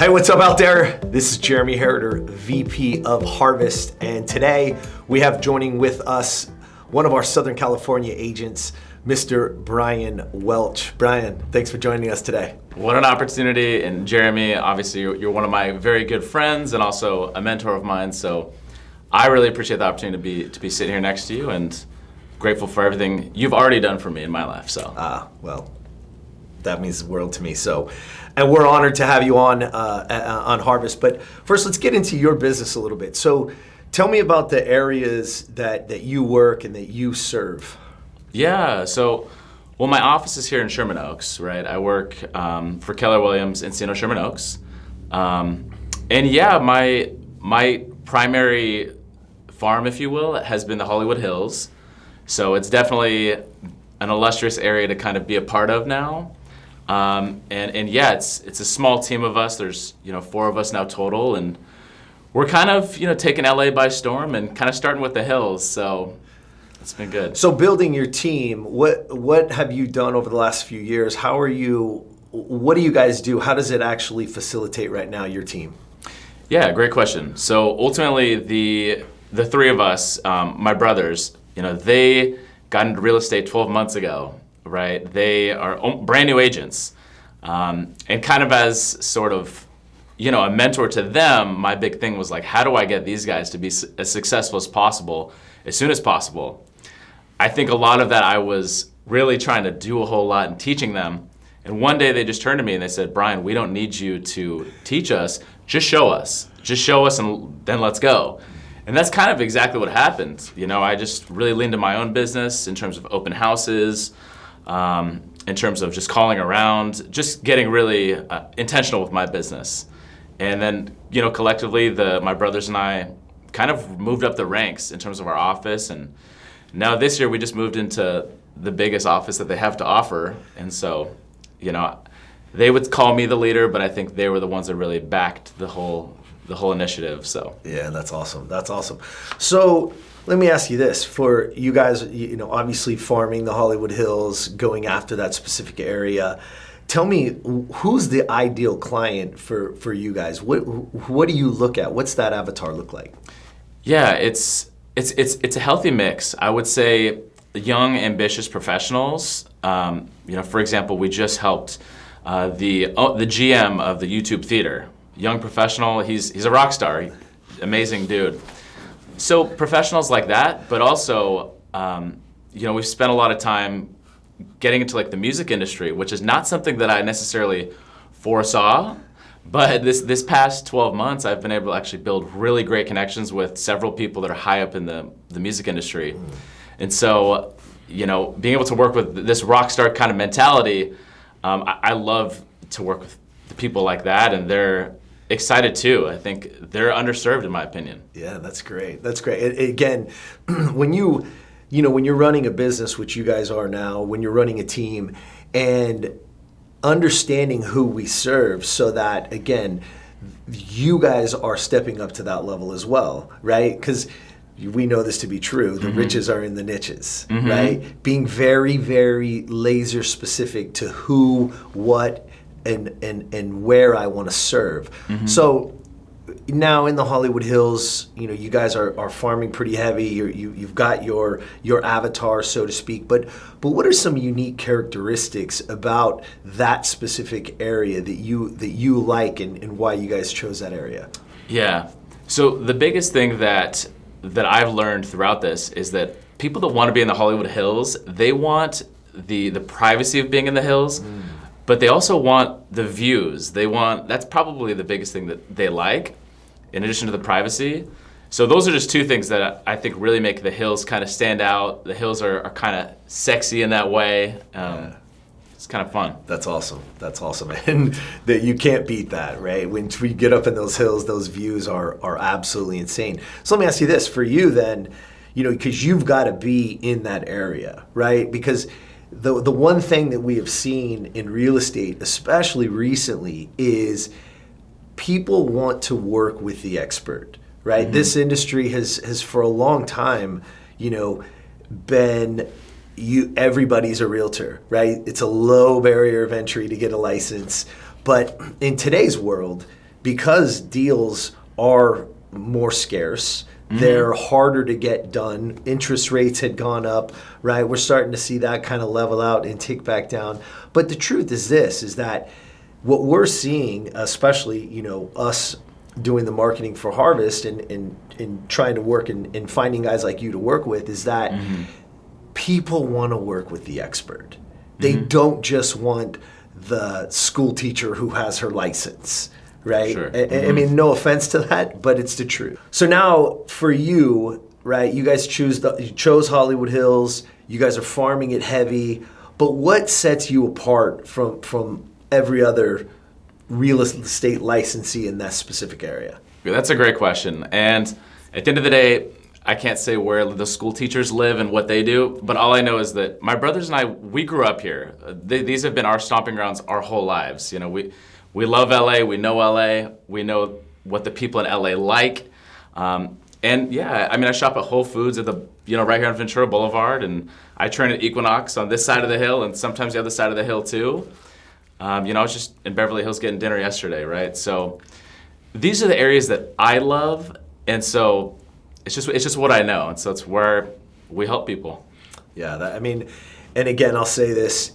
Hey, what's up out there? This is Jeremy Heriter, VP of Harvist, and today we have joining with us one of our Southern California agents, Mr. Bryan Welch. Bryan, thanks for joining us today. What an opportunity, and Jeremy, obviously you're one of my very good friends and also a mentor of mine, so I really appreciate the opportunity to be sitting here next to you and grateful for everything you've already done for me in my life. Well, that means the world to me. And we're honored to have you on Harvist. But first, let's get into your business a little bit. So tell me about the areas that you work and that you serve. Yeah, well, my office is here in Sherman Oaks, right? I work for Keller Williams Encino Sherman Oaks. And yeah, my primary farm, if you will, has been the Hollywood Hills. So it's definitely an illustrious area to kind of be a part of now. And yeah, it's a small team of us. There's 4 of us now total, and we're kind of taking LA by storm and kind of starting with the hills. So it's been good. So building your team, what have you done over the last few years? What do you guys do? How does it actually facilitate right now your team? Yeah, great question. So ultimately, the 3 of us, my brothers, they got into real estate 12 months ago. Right, they are brand new agents, and kind of as sort of, a mentor to them. My big thing was like, how do I get these guys to be as successful as possible, as soon as possible? I think a lot of that I was really trying to do a whole lot and teaching them. And one day they just turned to me and they said, "Bryan, we don't need you to teach us. Just show us, and then let's go." And that's kind of exactly what happened. I just really leaned to my own business in terms of open houses. In terms of just calling around, just getting really intentional with my business. And then, collectively, my brothers and I kind of moved up the ranks in terms of our office. And now this year we just moved into the biggest office that they have to offer. And so, they would call me the leader, but I think they were the ones that really backed the whole initiative. So yeah, that's awesome. So let me ask you this: for you guys, obviously farming the Hollywood Hills, going after that specific area, tell me, who's the ideal client for you guys? What do you look at? What's that avatar look like? Yeah, it's a healthy mix. I would say young, ambitious professionals. For example, we just helped the GM of the YouTube theater. Young professional. He's a rock star. Amazing dude. So professionals like that, but also, we've spent a lot of time getting into like the music industry, which is not something that I necessarily foresaw. But this past 12 months, I've been able to actually build really great connections with several people that are high up in the music industry. And so, being able to work with this rock star kind of mentality, I love to work with the people like that, and they're excited too. I think they're underserved in my opinion. Yeah, that's great. Again, when you're running a business, which you guys are now, when you're running a team, and understanding who we serve, so that again, you guys are stepping up to that level as well, right? Because we know this to be true. The riches are in the niches, right? Being very, very laser specific to who, what, and where I want to serve. So now in the Hollywood Hills, you guys are farming pretty heavy. You've got your avatar, so to speak. But what are some unique characteristics about that specific area that you like, and why you guys chose that area? Yeah. So the biggest thing that I've learned throughout this is that people that want to be in the Hollywood Hills, they want the privacy of being in the hills. But they also want the views. That's probably the biggest thing that they like, in addition to the privacy. So those are just 2 things that I think really make the hills kind of stand out. The hills are kind of sexy in that way. It's kind of fun. That's awesome. And that you can't beat that, right? When we get up in those hills, those views are absolutely insane. So let me ask you this, for you then, because you've got to be in that area, right? Because the one thing that we have seen in real estate, especially recently, is people want to work with the expert, right? This industry has for a long time, been everybody's a realtor, right? It's a low barrier of entry to get a license. But in today's world, because deals are more scarce, they're harder to get done. Interest rates had gone up, right? We're starting to see that kind of level out and tick back down. But the truth is this, is that what we're seeing, especially, us doing the marketing for Harvest and trying to work and finding guys like you to work with, is that people want to work with the expert. They don't just want the school teacher who has her license. Right? Sure. I mean, no offense to that, but it's the truth. So now for you, right, you guys you chose Hollywood Hills, you guys are farming it heavy, but what sets you apart from every other real estate licensee in that specific area? That's a great question. And at the end of the day, I can't say where the school teachers live and what they do, but all I know is that my brothers and I, we grew up here. These have been our stomping grounds our whole lives. We love LA, we know LA, we know what the people in LA like. And yeah, I mean, I shop at Whole Foods at the, right here on Ventura Boulevard, and I train at Equinox on this side of the hill and sometimes the other side of the hill too. I was just in Beverly Hills getting dinner yesterday, right? So these are the areas that I love, and so it's just what I know, and so it's where we help people. Yeah, and again, I'll say this,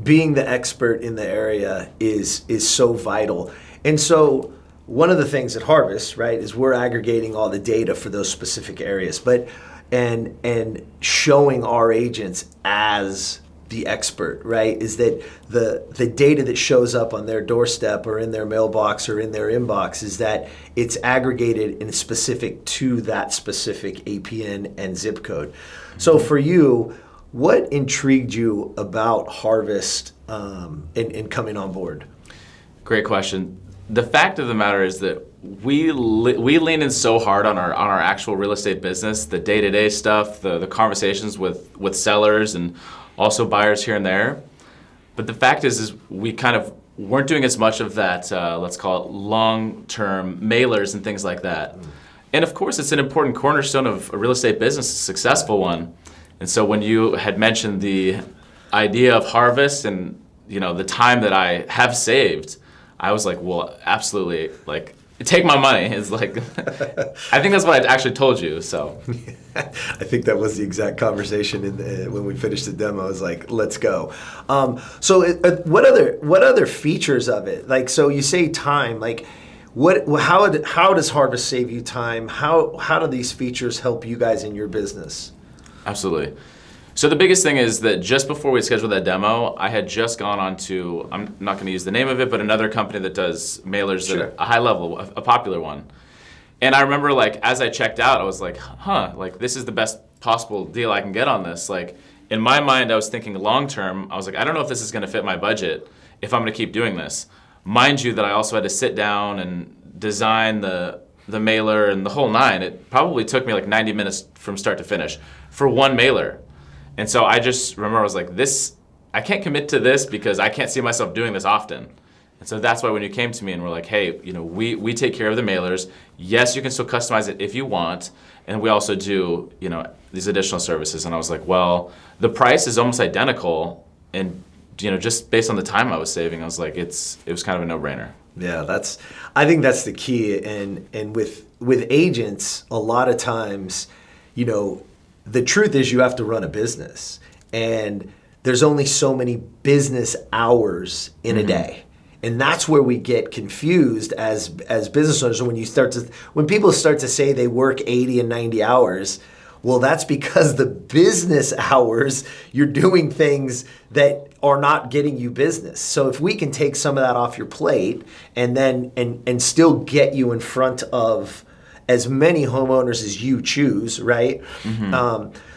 being the expert in the area is so vital. And so one of the things at Harvest, right, is we're aggregating all the data for those specific areas, but and showing our agents as the expert, right, is that the data that shows up on their doorstep or in their mailbox or in their inbox is that it's aggregated and specific to that specific APN and zip code. So for you, what intrigued you about Harvest in coming on board? Great question. The fact of the matter is that we lean in so hard on our actual real estate business, the day-to-day stuff, the conversations with sellers and also buyers here and there. But the fact is we kind of weren't doing as much of that, let's call it long-term mailers and things like that. And of course, it's an important cornerstone of a real estate business, a successful one. And so when you had mentioned the idea of Harvest and the time that I have saved, I was like, well, absolutely, like, take my money. It's like, I think that's what I actually told you. So I think that was the exact conversation when we finished the demo. I was like, let's go. What other features of it? Like, so you say time, like, how does Harvest save you time? How do these features help you guys in your business? Absolutely. So the biggest thing is that just before we scheduled that demo, I had just gone on to, I'm not going to use the name of it, but another company that does mailers Sure. at a high level, a popular one. And I remember, like, as I checked out, I was like, like, this is the best possible deal I can get on this. Like, in my mind, I was thinking long term. I was like, I don't know if this is going to fit my budget if I'm going to keep doing this. Mind you that I also had to sit down and design the mailer and the whole nine. It probably took me like 90 minutes from start to finish for one mailer. And so I just remember I was like, I can't commit to this because I can't see myself doing this often. And so that's why when you came to me and we're like, hey, we take care of the mailers. Yes, you can still customize it if you want. And we also do, these additional services. And I was like, well, the price is almost identical. And, just based on the time I was saving, I was like, it was kind of a no-brainer. Yeah, I think that's the key. And with agents, a lot of times, the truth is you have to run a business, and there's only so many business hours in a day. And that's where we get confused as business owners. When people start to say they work 80 and 90 hours, well, that's because the business hours, you're doing things that are not getting you business. So if we can take some of that off your plate and then and still get you in front of as many homeowners as you choose, right?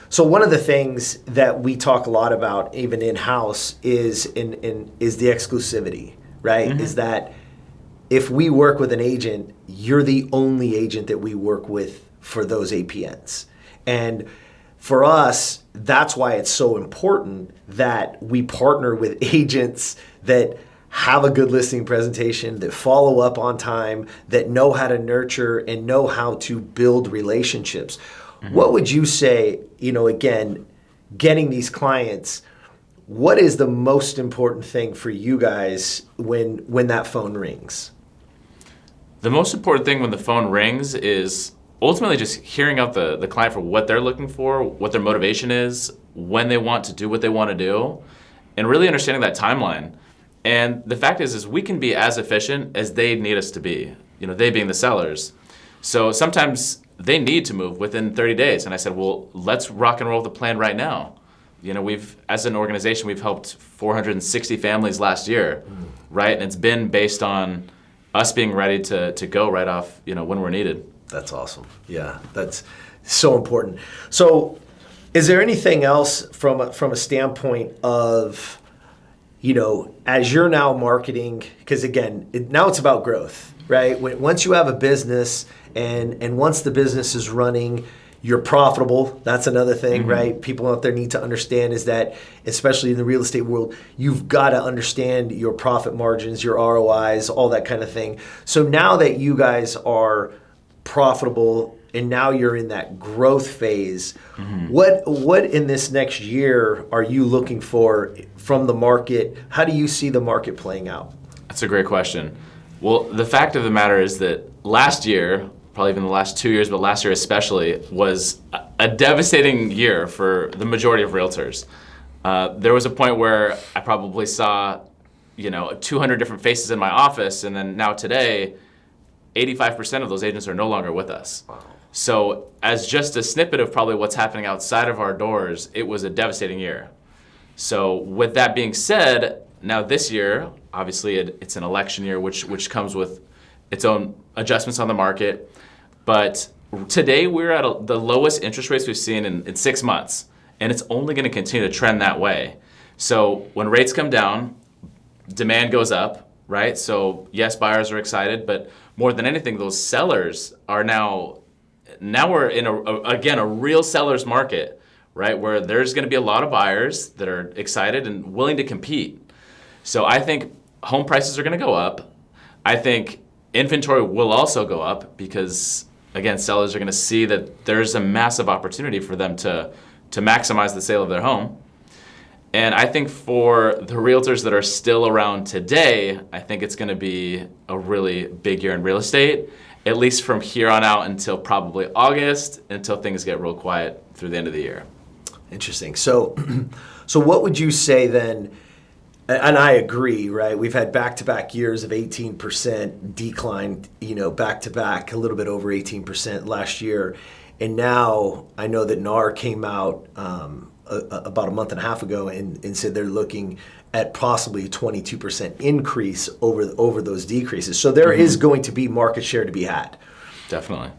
So one of the things that we talk a lot about, even in-house, is the exclusivity, right? Is that if we work with an agent, you're the only agent that we work with for those APNs. And for us, that's why it's so important that we partner with agents that have a good listing presentation, that follow up on time, that know how to nurture and know how to build relationships. What would you say, again, getting these clients, what is the most important thing for you guys when that phone rings? The most important thing when the phone rings is ultimately just hearing out the client for what they're looking for, what their motivation is, when they want to do what they want to do, and really understanding that timeline. And the fact is we can be as efficient as they need us to be, they being the sellers. So sometimes they need to move within 30 days. And I said, well, let's rock and roll the plan right now. As an organization, we've helped 460 families last year, right? And it's been based on us being ready to go right off, when we're needed. That's awesome. Yeah, that's so important. So is there anything else from a standpoint of, as you're now marketing, because again, now it's about growth, right? Once you have a business and once the business is running, you're profitable. That's another thing, right? People out there need to understand is that, especially in the real estate world, you've got to understand your profit margins, your ROIs, all that kind of thing. So now that you guys are profitable and now you're in that growth phase, what in this next year are you looking for from the market? How do you see the market playing out? That's a great question. Well, the fact of the matter is that last year, probably even the last 2 years, but last year especially, was a devastating year for the majority of realtors. There was a point where I probably saw, 200 different faces in my office, and then now today, 85% of those agents are no longer with us. Wow. So as just a snippet of probably what's happening outside of our doors, it was a devastating year. So with that being said, now this year, obviously it's an election year, which comes with its own adjustments on the market. But today we're at the lowest interest rates we've seen in 6 months, and it's only going to continue to trend that way. So when rates come down, demand goes up, right? So yes, buyers are excited, but more than anything, those sellers are now we're in a real seller's market, right? Where there's going to be a lot of buyers that are excited and willing to compete. So I think home prices are going to go up. I think inventory will also go up because, again, sellers are going to see that there's a massive opportunity for them to maximize the sale of their home. And I think for the realtors that are still around today, I think it's going to be a really big year in real estate, at least from here on out until probably August, until things get real quiet through the end of the year. Interesting. So what would you say then? And I agree, right? We've had back-to-back years of 18% decline, back-to-back, a little bit over 18% last year. And now I know that NAR came out about a month and a half ago and said they're looking at possibly a 22% increase over those decreases. So there is going to be market share to be had. Definitely.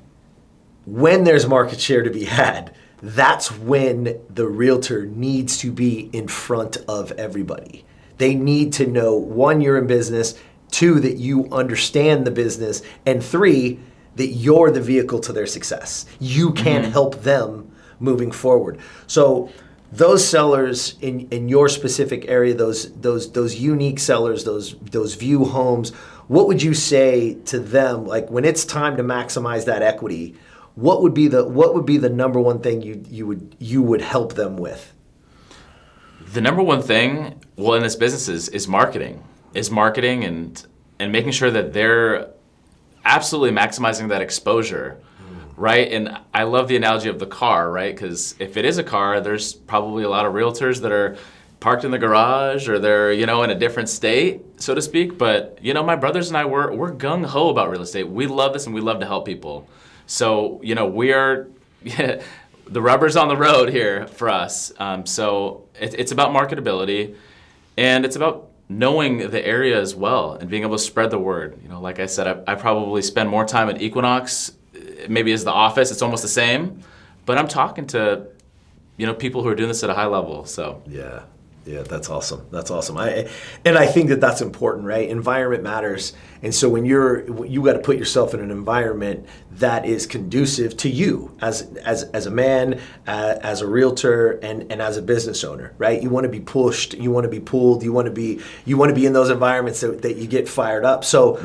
When there's market share to be had, that's when the realtor needs to be in front of everybody. They need to know, 1, you're in business, 2, that you understand the business, and 3, that you're the vehicle to their success. You can help them moving forward. So those sellers in your specific area, those unique sellers, those view homes, what would you say to them, like when it's time to maximize that equity? What would be the number one thing you would help them with? The number one thing, in this business is marketing. And making sure that they're absolutely maximizing that exposure, right? And I love the analogy of the car, right? Because if it is a car, there's probably a lot of realtors that are parked in the garage or they're, in a different state, so to speak. But, my brothers and I, we're gung-ho about real estate. We love this and we love to help people. So, we are, the rubber's on the road here for us. So it's about marketability, and it's about knowing the area as well and being able to spread the word. Like I said, I probably spend more time at Equinox, maybe as the office, it's almost the same, but I'm talking to, people who are doing this at a high level. So Yeah, that's awesome. That's awesome. I think that's important, right? Environment matters. And so when you got to put yourself in an environment that is conducive to you as a man, as a realtor, and as a business owner, right? You want to be pushed, you want to be pulled, you want to be in those environments that you get fired up. So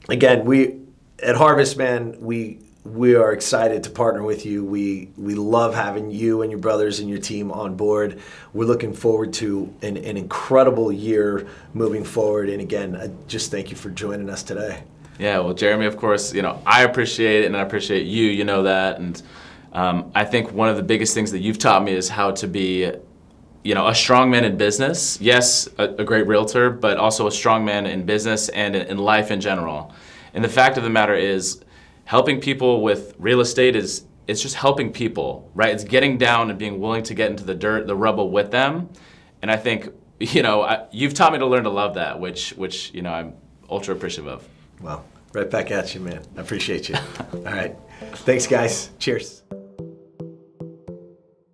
again, we at Harvist, man, we are excited to partner with you. We love having you and your brothers and your team on board. We're looking forward to an incredible year moving forward. And again, I just thank you for joining us today. Yeah, well, Jeremy, of course, I appreciate it, and I appreciate you. You know that, and I think one of the biggest things that you've taught me is how to be, a strong man in business. Yes, a great realtor, but also a strong man in business and in life in general. And the fact of the matter is, helping people with real estate it's just helping people, right? It's getting down and being willing to get into the dirt, the rubble with them. And I think, you've taught me to learn to love that, which I'm ultra appreciative of. Well, right back at you, man. I appreciate you. All right. Thanks, guys. Cheers.